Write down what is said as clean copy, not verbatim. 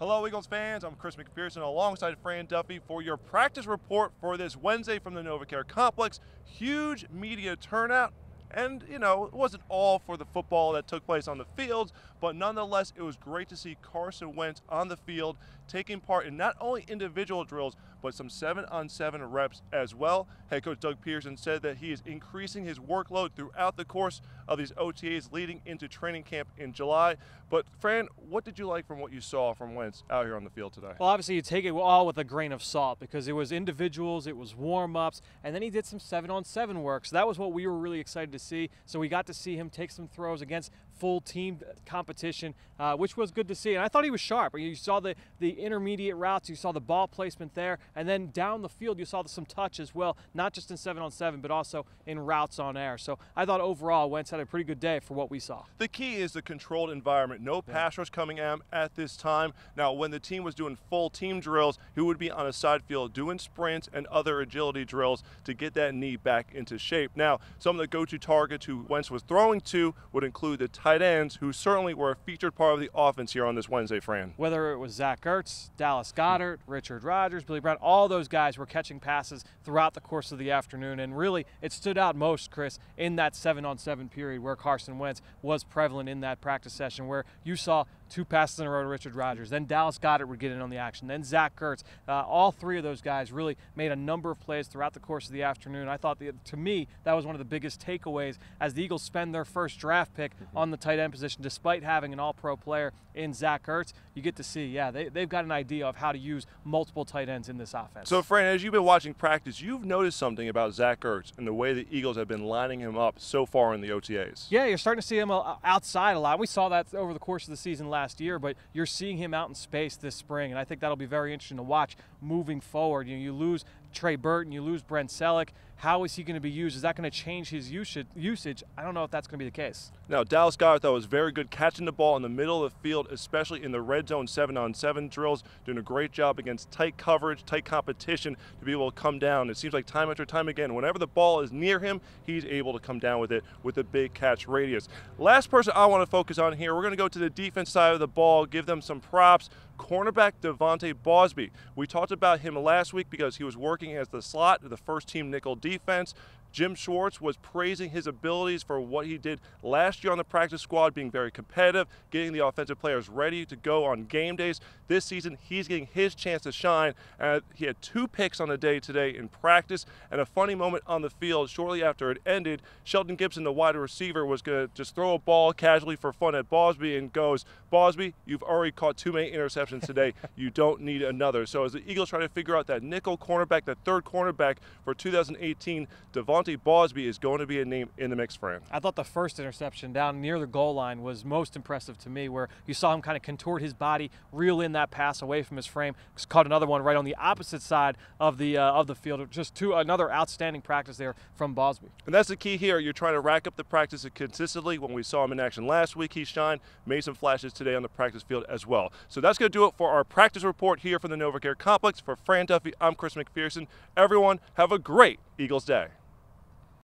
Hello, Eagles fans. I'm Chris McPherson alongside Fran Duffy for your practice report for this Wednesday from the NovaCare Complex. Huge media turnout. And, you know, it wasn't all for the football that took place on the fields, but nonetheless, it was great to see Carson Wentz on the field taking part in not only individual drills, but some 7-on-7 reps as well. Head coach Doug Pearson said that he is increasing his workload throughout the course of these OTAs leading into training camp in July. But, Fran, what did you like from what you saw from Wentz out here on the field today? Well, obviously, you take it all with a grain of salt because it was individuals, it was warm-ups, and then he did some 7-on-7 work. So that was what we were really excited to see. So we got to see him take some throws against full team competition, which was good to see. And I thought he was sharp. You saw the intermediate routes, you saw the ball placement there, and then down the field you saw some touch as well, not just in 7-on-7, but also in routes on air. So I thought overall Wentz had a pretty good day for what we saw. The key is the controlled environment. No pass rush coming at this time. Now, when the team was doing full team drills, he would be on a side field doing sprints and other agility drills to get that knee back into shape. Now, some of the go-to targets who Wentz was throwing to would include the tight ends, who certainly were a featured part of the offense here on this Wednesday, Fran. Whether it was Zach Ertz, Dallas Goedert, Richard Rodgers, Billy Brown, all those guys were catching passes throughout the course of the afternoon. And really, it stood out most, Chris, in that 7-on-7 period where Carson Wentz was prevalent in that practice session, where you saw 2 passes in a row to Richard Rodgers. Then Dallas Goedert would get in on the action. Then Zach Ertz. All 3 of those guys really made a number of plays throughout the course of the afternoon. I thought, to me, that was one of the biggest takeaways as the Eagles spend their first draft pick on the tight end position, despite having an all-pro player in Zach Ertz. You get to see, yeah, they've got an idea of how to use multiple tight ends in this offense. So, Fran, as you've been watching practice, you've noticed something about Zach Ertz and the way the Eagles have been lining him up so far in the OTAs. Yeah, you're starting to see him outside a lot. We saw that over the course of the season last year, but you're seeing him out in space this spring, and I think that'll be very interesting to watch moving forward. You lose Trey Burton, you lose Brent Selleck. How is he going to be used? Is that going to change his usage? I don't know if that's going to be the case. Now, Dallas Goedert, though, was very good catching the ball in the middle of the field, especially in the red zone 7-on-7 drills, doing a great job against tight coverage, tight competition to be able to come down. It seems like time after time again, whenever the ball is near him, he's able to come down with it with a big catch radius. Last person I want to focus on here, we're going to go to the defense side of the ball, give them some props. Cornerback Devontae Bosby. We talked about him last week because he was working as the slot of the first-team nickel defense. Jim Schwartz was praising his abilities for what he did last year on the practice squad, being very competitive, getting the offensive players ready to go on game days. This season, he's getting his chance to shine. He had 2 picks on the day today in practice, and a funny moment on the field shortly after it ended. Sheldon Gibson, the wide receiver, was going to just throw a ball casually for fun at Bosby and goes, "Bosby, you've already caught too many interceptions today. You don't need another." So as the Eagles try to figure out that nickel cornerback, that third cornerback for 2018, Devontae Bosby is going to be a name in the mix, Fran. I thought the first interception down near the goal line was most impressive to me, where you saw him kind of contort his body, reel in that pass away from his frame. Caught another one right on the opposite side of the field. Just another outstanding practice there from Bosby. And that's the key here. You're trying to rack up the practice consistently. When we saw him in action last week, he shined, made some flashes today on the practice field as well. So that's going to do it for our practice report here from the NovaCare Complex. For Fran Duffy, I'm Chris McPherson. Everyone, have a great Eagles day.